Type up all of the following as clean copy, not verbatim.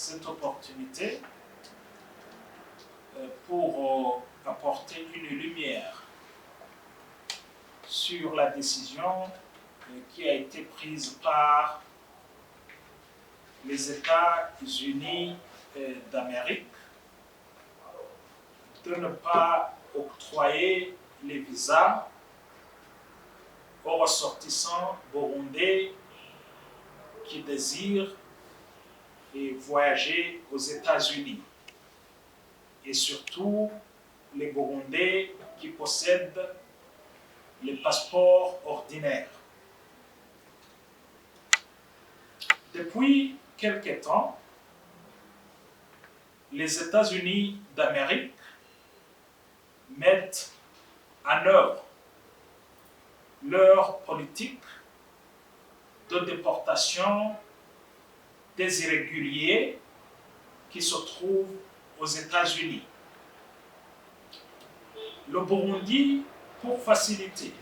cette opportunité pour apporter une lumière sur la décision qui a été prise par les États-Unis d'Amérique de ne pas octroyer les visas aux ressortissants burundais qui désirent voyager aux États-Unis, et surtout les Burundais qui possèdent les passeports ordinaires. Depuis quelque temps, les États-Unis d'Amérique mettent en œuvre leur politique de déportation des irréguliers qui se trouvent aux États-Unis. Le Burundi, pour faciliter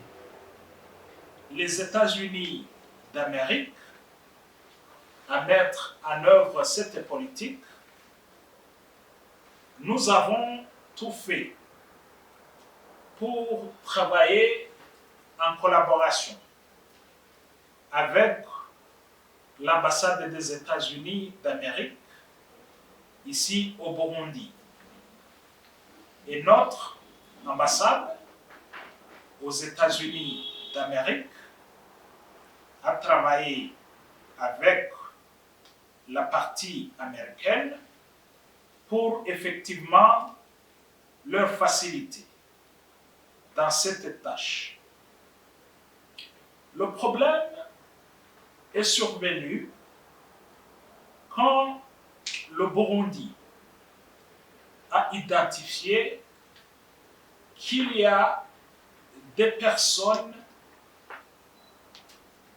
les États-Unis d'Amérique à mettre en œuvre cette politique, nous avons tout fait pour travailler en collaboration avec l'ambassade des États-Unis d'Amérique ici au Burundi. Et notre ambassade aux États-Unis d'Amérique a travaillé avec la partie américaine pour effectivement leur faciliter dans cette tâche. Le problème est survenu quand le Burundi a identifié qu'il y a des personnes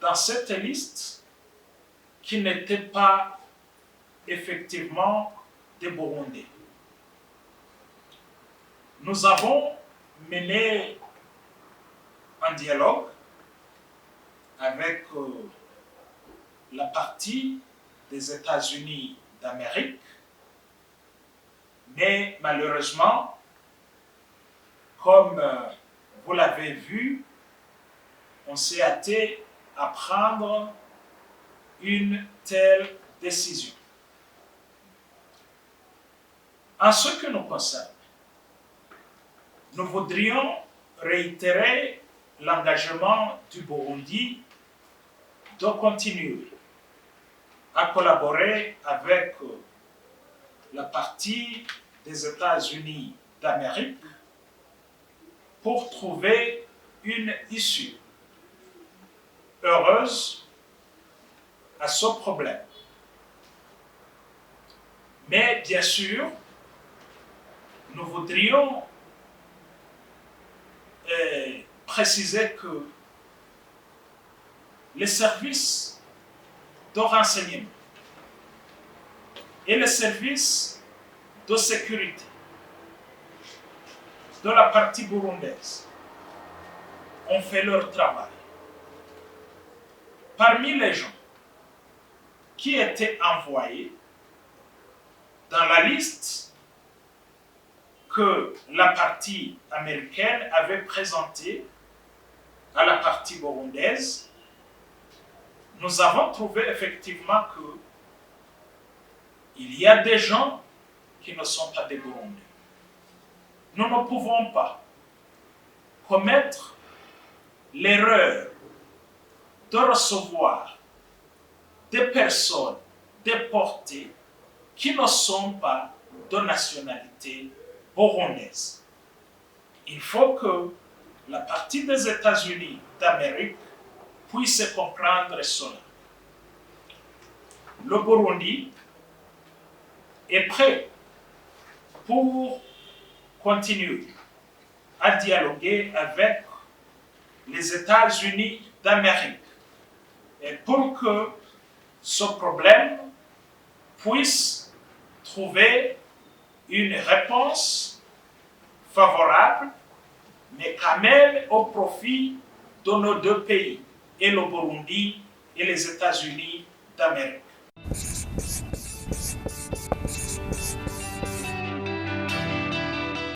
dans cette liste qui n'étaient pas effectivement des Burundais. Nous avons mené un dialogue avec la partie des États-Unis d'Amérique, mais malheureusement, comme vous l'avez vu, on s'est hâté à prendre une telle décision. En ce qui nous concerne, nous voudrions réitérer l'engagement du Burundi de continuer à collaborer avec la partie des États-Unis d'Amérique pour trouver une issue heureuse à ce problème. Mais bien sûr, nous voudrions préciser que les services de renseignement et les services de sécurité de la partie burundaise ont fait leur travail. Parmi les gens qui étaient envoyés dans la liste que la partie américaine avait présentée à la partie burundaise, nous avons trouvé effectivement qu'il y a des gens qui ne sont pas des Burundais. Nous ne pouvons pas commettre l'erreur de recevoir des personnes déportées qui ne sont pas de nationalité burundaise. Il faut que la partie des États-Unis d'Amérique puisse comprendre cela. Le Burundi est prêt pour continuer à dialoguer avec les États-Unis d'Amérique et pour que ce problème puisse trouver une réponse favorable, mais quand même au profit de nos deux pays, et le Burundi et les États-Unis d'Amérique.